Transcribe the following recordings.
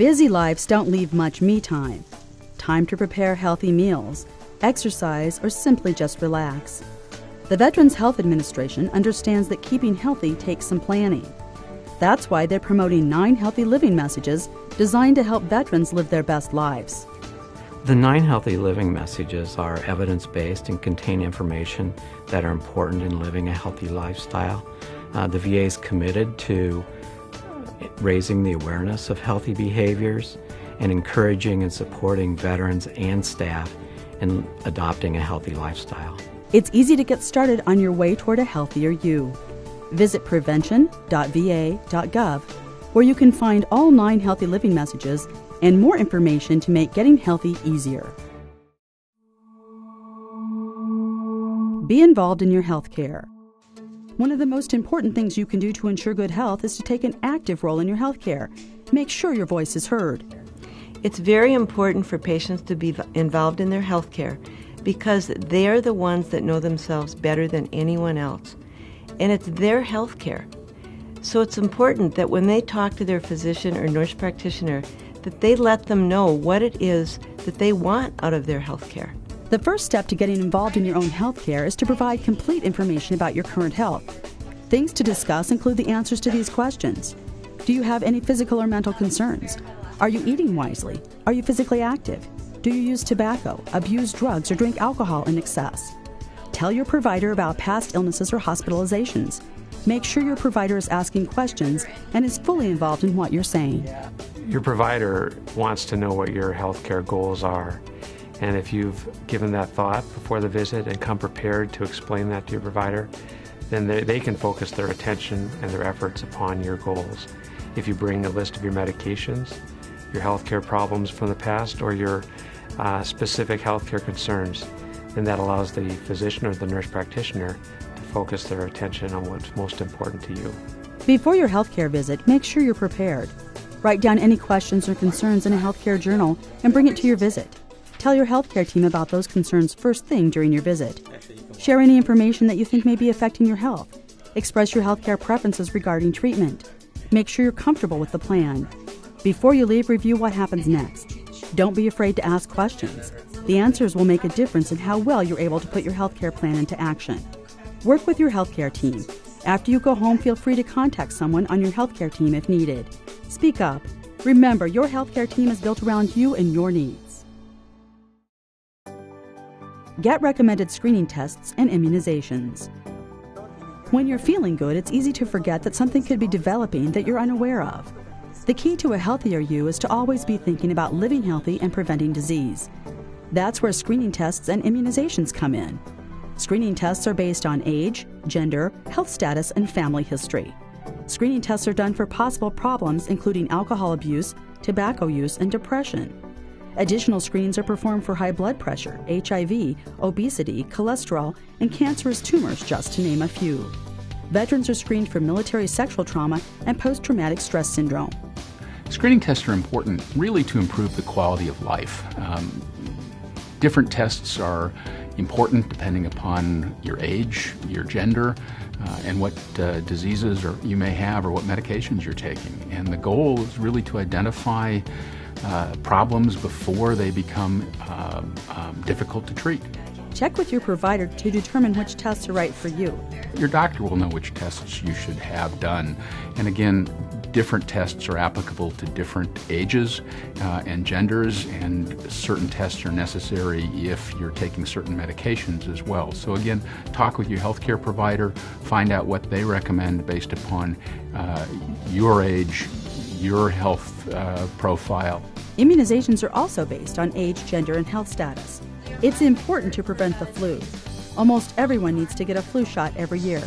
Busy lives don't leave much me time. Time to prepare healthy meals, exercise, or simply just relax. The Veterans Health Administration understands that keeping healthy takes some planning. That's why they're promoting 9 healthy living messages designed to help veterans live their best lives. The 9 healthy living messages are evidence-based and contain information that are important in living a healthy lifestyle. The VA is committed to raising the awareness of healthy behaviors and encouraging and supporting veterans and staff in adopting a healthy lifestyle. It's easy to get started on your way toward a healthier you. Visit prevention.va.gov, where you can find all 9 healthy living messages and more information to make getting healthy easier. Be involved in your health care. One of the most important things you can do to ensure good health is to take an active role in your health care. Make sure your voice is heard. It's very important for patients to be involved in their health care because they are the ones that know themselves better than anyone else. And it's their health care. So it's important that when they talk to their physician or nurse practitioner, that they let them know what it is that they want out of their health care. The first step to getting involved in your own health care is to provide complete information about your current health. Things to discuss include the answers to these questions. Do you have any physical or mental concerns? Are you eating wisely? Are you physically active? Do you use tobacco, abuse drugs, or drink alcohol in excess? Tell your provider about past illnesses or hospitalizations. Make sure your provider is asking questions and is fully involved in what you're saying. Your provider wants to know what your healthcare goals are. And if you've given that thought before the visit and come prepared to explain that to your provider, then they can focus their attention and their efforts upon your goals. If you bring a list of your medications, your healthcare problems from the past, or your specific healthcare concerns, then that allows the physician or the nurse practitioner to focus their attention on what's most important to you. Before your healthcare visit, make sure you're prepared. Write down any questions or concerns in a healthcare journal and bring it to your visit. Tell your healthcare team about those concerns first thing during your visit. Share any information that you think may be affecting your health. Express your healthcare preferences regarding treatment. Make sure you're comfortable with the plan. Before you leave, review what happens next. Don't be afraid to ask questions. The answers will make a difference in how well you're able to put your healthcare plan into action. Work with your healthcare team. After you go home, feel free to contact someone on your healthcare team if needed. Speak up. Remember, your healthcare team is built around you and your needs. Get recommended screening tests and immunizations. When you're feeling good, it's easy to forget that something could be developing that you're unaware of. The key to a healthier you is to always be thinking about living healthy and preventing disease. That's where screening tests and immunizations come in. Screening tests are based on age, gender, health status, and family history. Screening tests are done for possible problems including alcohol abuse, tobacco use, and depression. Additional screenings are performed for high blood pressure, HIV, obesity, cholesterol, and cancerous tumors, just to name a few. Veterans are screened for military sexual trauma and post-traumatic stress syndrome. Screening tests are important really to improve the quality of life. Different tests are important depending upon your age, your gender, and what diseases you may have or what medications you're taking. And the goal is really to identify problems before they become difficult to treat. Check with your provider to determine which tests are right for you. Your doctor will know which tests you should have done. And again, different tests are applicable to different ages and genders, and certain tests are necessary if you're taking certain medications as well. So again, talk with your healthcare provider, find out what they recommend based upon your age, your health profile. Immunizations are also based on age, gender, and health status. It's important to prevent the flu. Almost everyone needs to get a flu shot every year.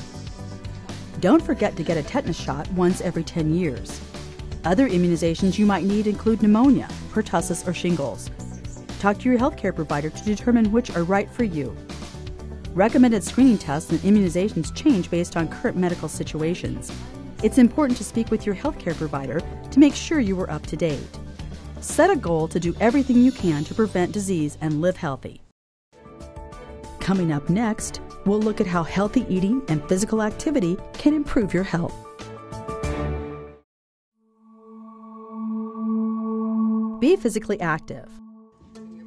Don't forget to get a tetanus shot once every 10 years. Other immunizations you might need include pneumonia, pertussis, or shingles. Talk to your healthcare provider to determine which are right for you. Recommended screening tests and immunizations change based on current medical situations. It's important to speak with your healthcare provider to make sure you are up to date. Set a goal to do everything you can to prevent disease and live healthy. Coming up next, we'll look at how healthy eating and physical activity can improve your health. Be physically active.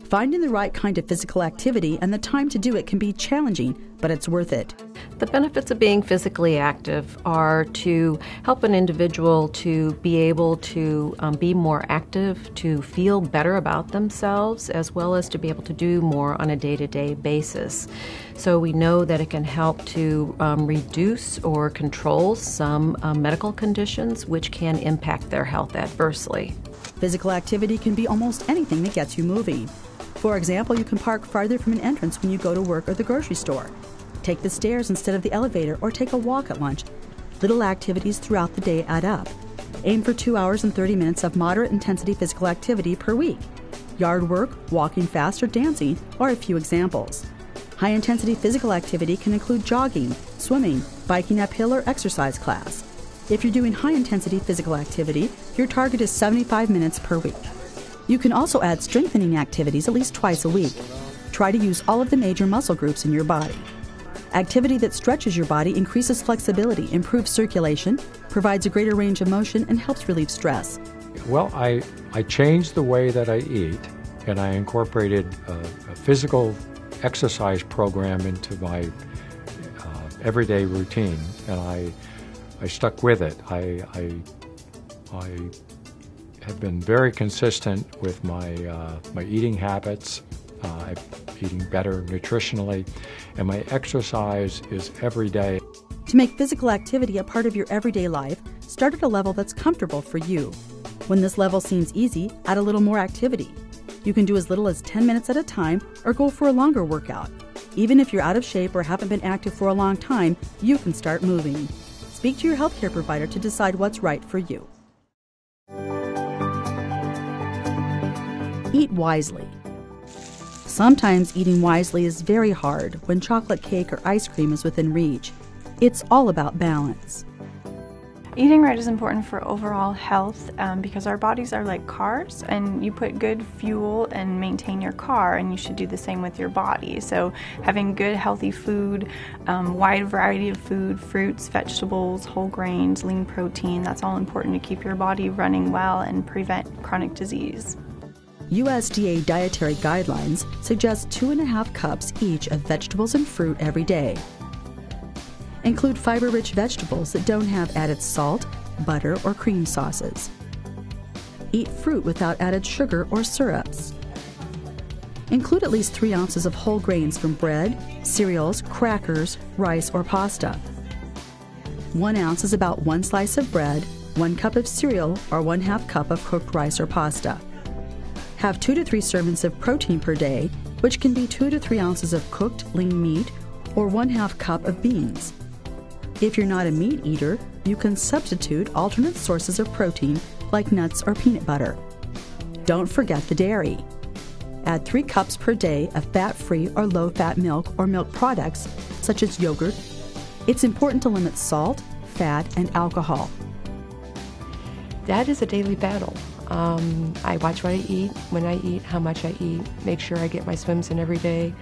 Finding the right kind of physical activity and the time to do it can be challenging, but it's worth it. The benefits of being physically active are to help an individual to be able to be more active, to feel better about themselves, as well as to be able to do more on a day-to-day basis. So we know that it can help to reduce or control some medical conditions which can impact their health adversely. Physical activity can be almost anything that gets you moving. For example, you can park farther from an entrance when you go to work or the grocery store. Take the stairs instead of the elevator, or take a walk at lunch. Little activities throughout the day add up. Aim for 2 hours and 30 minutes of moderate intensity physical activity per week. Yard work, walking fast, or dancing are a few examples. High intensity physical activity can include jogging, swimming, biking uphill, or exercise class. If you're doing high intensity physical activity, your target is 75 minutes per week. You can also add strengthening activities at least twice a week. Try to use all of the major muscle groups in your body. Activity that stretches your body increases flexibility, improves circulation, provides a greater range of motion, and helps relieve stress. Well, I changed the way that I eat, and I incorporated a physical exercise program into my everyday routine, and I stuck with it. I have been very consistent with my eating habits. I'm eating better nutritionally, and my exercise is every day. To make physical activity a part of your everyday life, start at a level that's comfortable for you. When this level seems easy, add a little more activity. You can do as little as 10 minutes at a time or go for a longer workout. Even if you're out of shape or haven't been active for a long time, you can start moving. Speak to your healthcare provider to decide what's right for you. Eat wisely. Sometimes eating wisely is very hard when chocolate cake or ice cream is within reach. It's all about balance. Eating right is important for overall health because our bodies are like cars, and you put good fuel and maintain your car, and you should do the same with your body. So having good healthy food, wide variety of food, fruits, vegetables, whole grains, lean protein, that's all important to keep your body running well and prevent chronic disease. USDA dietary guidelines suggest 2.5 cups each of vegetables and fruit every day. Include fiber-rich vegetables that don't have added salt, butter, or cream sauces. Eat fruit without added sugar or syrups. Include at least 3 ounces of whole grains from bread, cereals, crackers, rice, or pasta. 1 ounce is about 1 slice of bread, 1 cup of cereal, or 1/2 cup of cooked rice or pasta. Have 2 to 3 servings of protein per day, which can be 2 to 3 ounces of cooked lean meat or 1/2 cup of beans. If you're not a meat eater, you can substitute alternate sources of protein like nuts or peanut butter. Don't forget the dairy. Add 3 cups per day of fat-free or low-fat milk or milk products, such as yogurt. It's important to limit salt, fat, and alcohol. That is a daily battle. I watch what I eat, when I eat, how much I eat, make sure I get my swims in every day,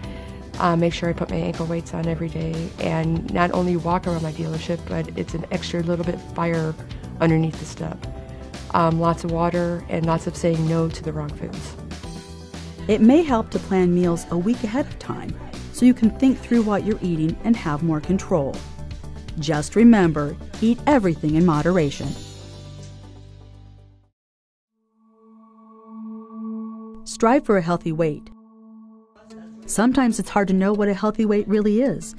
make sure I put my ankle weights on every day, and not only walk around my dealership, but it's an extra little bit fire underneath the step. Lots of water and lots of saying no to the wrong foods. It may help to plan meals a week ahead of time so you can think through what you're eating and have more control. Just remember, eat everything in moderation. Strive for a healthy weight. Sometimes it's hard to know what a healthy weight really is.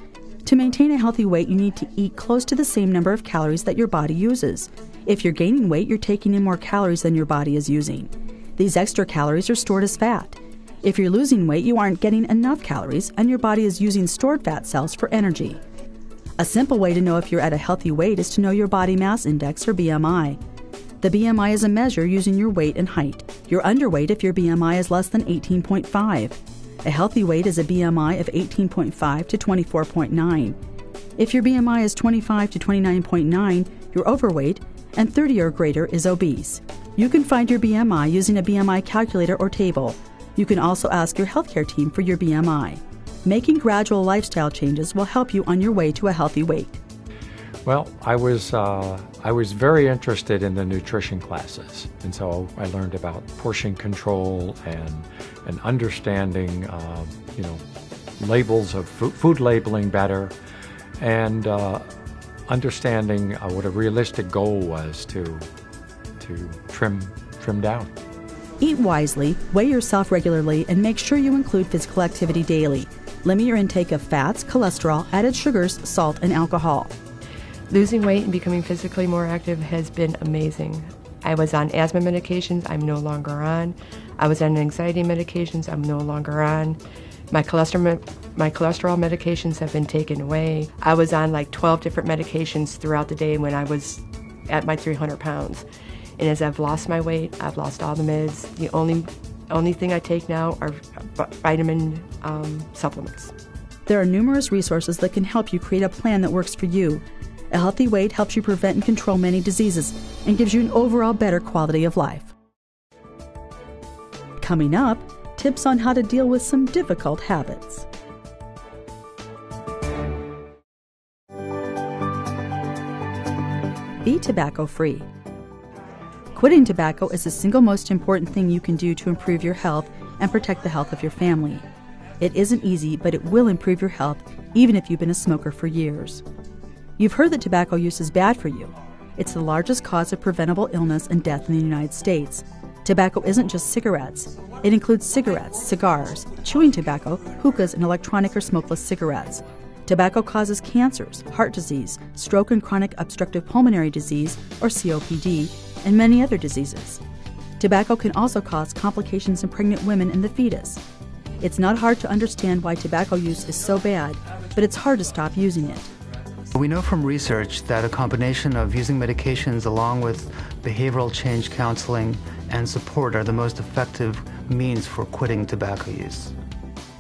To maintain a healthy weight, you need to eat close to the same number of calories that your body uses. If you're gaining weight, you're taking in more calories than your body is using. These extra calories are stored as fat. If you're losing weight, you aren't getting enough calories, and your body is using stored fat cells for energy. A simple way to know if you're at a healthy weight is to know your body mass index, or BMI. The BMI is a measure using your weight and height. You're underweight if your BMI is less than 18.5. A healthy weight is a BMI of 18.5 to 24.9. If your BMI is 25 to 29.9, you're overweight, and 30 or greater is obese. You can find your BMI using a BMI calculator or table. You can also ask your healthcare team for your BMI. Making gradual lifestyle changes will help you on your way to a healthy weight. Well, I was very interested in the nutrition classes, and so I learned about portion control and understanding, labels of food labeling better, and understanding what a realistic goal was to trim down. Eat wisely, weigh yourself regularly, and make sure you include physical activity daily. Limit your intake of fats, cholesterol, added sugars, salt, and alcohol. Losing weight and becoming physically more active has been amazing. I was on asthma medications, I'm no longer on. I was on anxiety medications, I'm no longer on. My cholesterol medications have been taken away. I was on like 12 different medications throughout the day when I was at my 300 pounds. And as I've lost my weight, I've lost all the meds. The only thing I take now are vitamin supplements. There are numerous resources that can help you create a plan that works for you. A healthy weight helps you prevent and control many diseases and gives you an overall better quality of life. Coming up, tips on how to deal with some difficult habits. Be tobacco-free. Quitting tobacco is the single most important thing you can do to improve your health and protect the health of your family. It isn't easy, but it will improve your health even if you've been a smoker for years. You've heard that tobacco use is bad for you. It's the largest cause of preventable illness and death in the United States. Tobacco isn't just cigarettes. It includes cigarettes, cigars, chewing tobacco, hookahs, and electronic or smokeless cigarettes. Tobacco causes cancers, heart disease, stroke and chronic obstructive pulmonary disease, or COPD, and many other diseases. Tobacco can also cause complications in pregnant women and the fetus. It's not hard to understand why tobacco use is so bad, but it's hard to stop using it. We know from research that a combination of using medications along with behavioral change counseling and support are the most effective means for quitting tobacco use.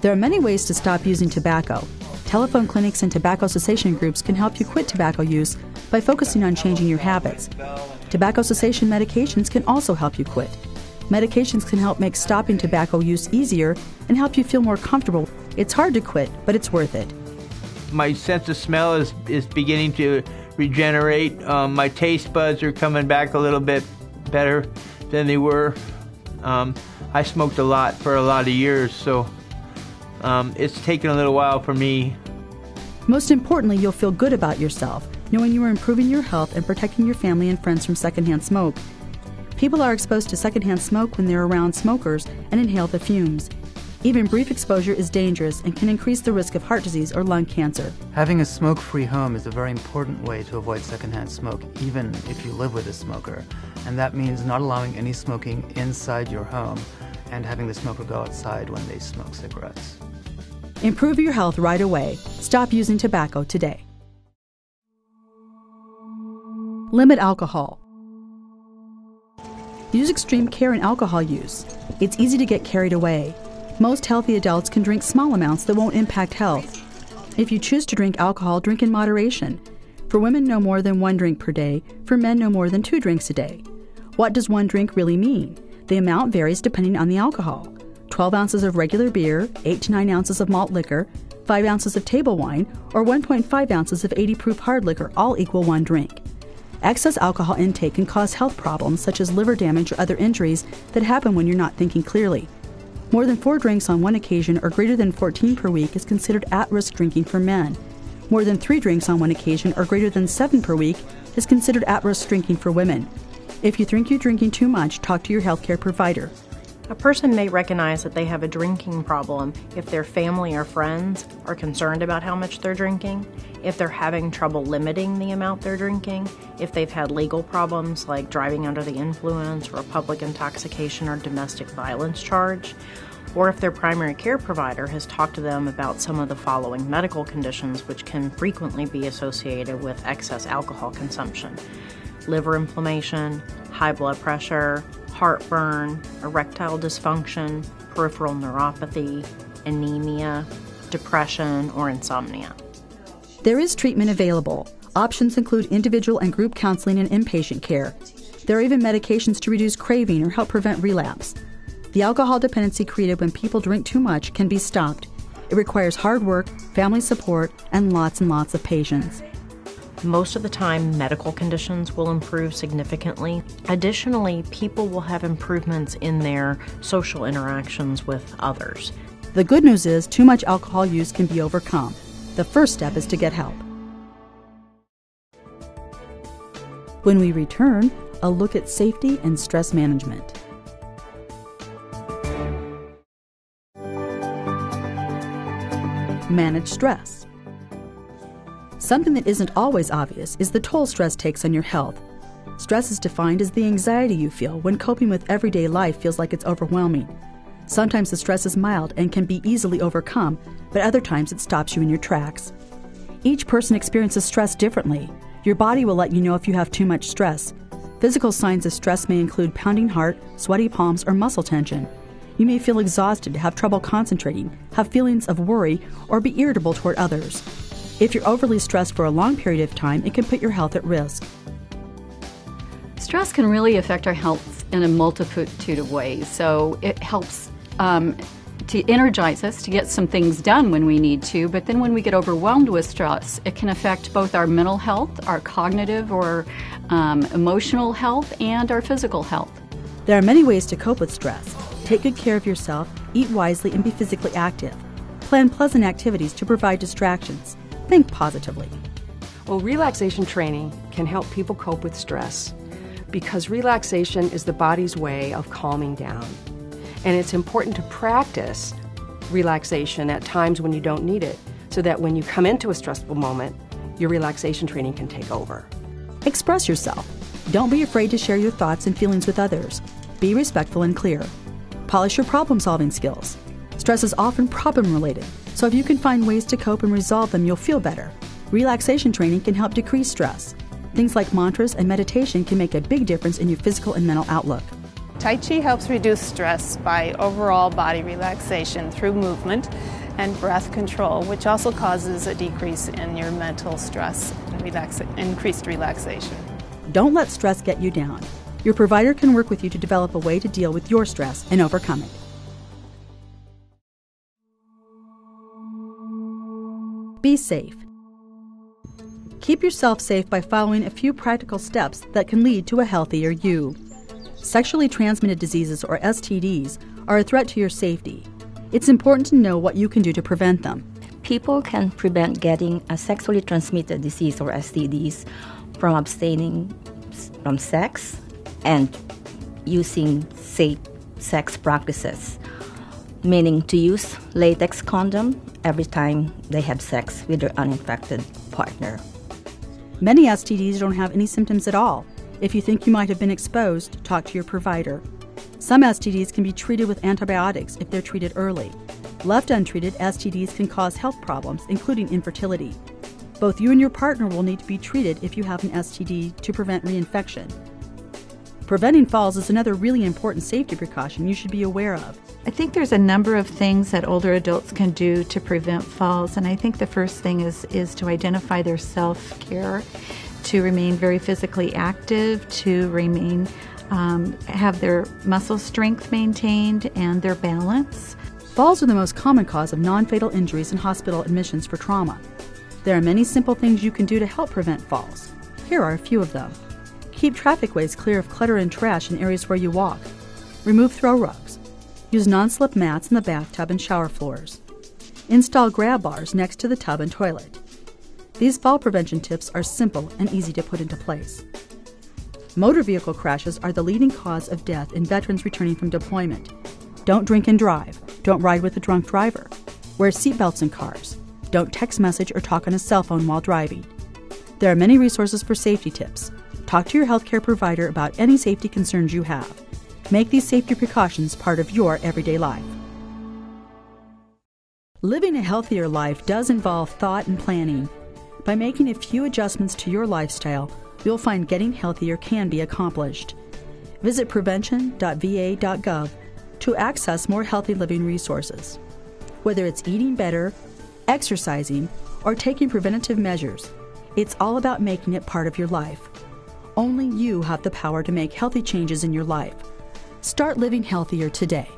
There are many ways to stop using tobacco. Telephone clinics and tobacco cessation groups can help you quit tobacco use by focusing on changing your habits. Tobacco cessation medications can also help you quit. Medications can help make stopping tobacco use easier and help you feel more comfortable. It's hard to quit, but it's worth it. My sense of smell is beginning to regenerate. My taste buds are coming back a little bit better than they were. I smoked a lot for a lot of years, so it's taken a little while for me. Most importantly, you'll feel good about yourself, knowing you are improving your health and protecting your family and friends from secondhand smoke. People are exposed to secondhand smoke when they're around smokers and inhale the fumes. Even brief exposure is dangerous and can increase the risk of heart disease or lung cancer. Having a smoke-free home is a very important way to avoid secondhand smoke, even if you live with a smoker. And that means not allowing any smoking inside your home and having the smoker go outside when they smoke cigarettes. Improve your health right away. Stop using tobacco today. Limit alcohol. Use extreme care in alcohol use. It's easy to get carried away. Most healthy adults can drink small amounts that won't impact health. If you choose to drink alcohol, drink in moderation. For women, no more than 1 drink per day. For men, no more than 2 drinks a day. What does 1 drink really mean? The amount varies depending on the alcohol. 12 ounces of regular beer, 8 to 9 ounces of malt liquor, 5 ounces of table wine, or 1.5 ounces of 80 proof hard liquor all equal 1 drink. Excess alcohol intake can cause health problems such as liver damage or other injuries that happen when you're not thinking clearly. More than 4 drinks on one occasion or greater than 14 per week is considered at-risk drinking for men. More than 3 drinks on one occasion or greater than 7 per week is considered at-risk drinking for women. If you think you're drinking too much, talk to your healthcare provider. A person may recognize that they have a drinking problem if their family or friends are concerned about how much they're drinking, if they're having trouble limiting the amount they're drinking, if they've had legal problems like driving under the influence or a public intoxication or domestic violence charge, or if their primary care provider has talked to them about some of the following medical conditions which can frequently be associated with excess alcohol consumption: liver inflammation, high blood pressure, heartburn, erectile dysfunction, peripheral neuropathy, anemia, depression, or insomnia. There is treatment available. Options include individual and group counseling and inpatient care. There are even medications to reduce craving or help prevent relapse. The alcohol dependency created when people drink too much can be stopped. It requires hard work, family support, and lots of patience. Most of the time, medical conditions will improve significantly. Additionally, people will have improvements in their social interactions with others. The good news is too much alcohol use can be overcome. The first step is to get help. When we return, a look at safety and stress management. Manage stress. Something that isn't always obvious is the toll stress takes on your health. Stress is defined as the anxiety you feel when coping with everyday life feels like it's overwhelming. Sometimes the stress is mild and can be easily overcome, but other times it stops you in your tracks. Each person experiences stress differently. Your body will let you know if you have too much stress. Physical signs of stress may include pounding heart, sweaty palms, or muscle tension. You may feel exhausted, have trouble concentrating, have feelings of worry, or be irritable toward others. If you're overly stressed for a long period of time, it can put your health at risk. Stress can really affect our health in a multitude of ways. So it helps to energize us to get some things done when we need to, but then when we get overwhelmed with stress, it can affect both our mental health, our cognitive or emotional health, and our physical health. There are many ways to cope with stress. Take good care of yourself, eat wisely, and be physically active. Plan pleasant activities to provide distractions. Think positively. Well, relaxation training can help people cope with stress because relaxation is the body's way of calming down. And it's important to practice relaxation at times when you don't need it so that when you come into a stressful moment, your relaxation training can take over. Express yourself. Don't be afraid to share your thoughts and feelings with others. Be respectful and clear. Polish your problem-solving skills. Stress is often problem-related, so if you can find ways to cope and resolve them, you'll feel better. Relaxation training can help decrease stress. Things like mantras and meditation can make a big difference in your physical and mental outlook. Tai Chi helps reduce stress by overall body relaxation through movement and breath control, which also causes a decrease in your mental stress and increased relaxation. Don't let stress get you down. Your provider can work with you to develop a way to deal with your stress and overcome it. Be safe. Keep yourself safe by following a few practical steps that can lead to a healthier you. Sexually transmitted diseases, or STDs, are a threat to your safety. It's important to know what you can do to prevent them. People can prevent getting a sexually transmitted disease, or STDs, from abstaining from sex and using safe sex practices, meaning to use latex condom every time they have sex with their uninfected partner. Many STDs don't have any symptoms at all. If you think you might have been exposed, talk to your provider. Some STDs can be treated with antibiotics if they're treated early. Left untreated, STDs can cause health problems, including infertility. Both you and your partner will need to be treated if you have an STD to prevent reinfection. Preventing falls is another really important safety precaution you should be aware of. I think there's a number of things that older adults can do to prevent falls, and I think the first thing is to identify their self-care, to remain very physically active, to remain have their muscle strength maintained and their balance. Falls are the most common cause of non-fatal injuries and hospital admissions for trauma. There are many simple things you can do to help prevent falls. Here are a few of them. Keep trafficways clear of clutter and trash in areas where you walk. Remove throw rugs. Use non-slip mats in the bathtub and shower floors. Install grab bars next to the tub and toilet. These fall prevention tips are simple and easy to put into place. Motor vehicle crashes are the leading cause of death in veterans returning from deployment. Don't drink and drive. Don't ride with a drunk driver. Wear seatbelts in cars. Don't text message or talk on a cell phone while driving. There are many resources for safety tips. Talk to your healthcare provider about any safety concerns you have. Make these safety precautions part of your everyday life. Living a healthier life does involve thought and planning. By making a few adjustments to your lifestyle, you'll find getting healthier can be accomplished. Visit prevention.va.gov to access more healthy living resources. Whether it's eating better, exercising, or taking preventative measures, it's all about making it part of your life. Only you have the power to make healthy changes in your life. Start living healthier today.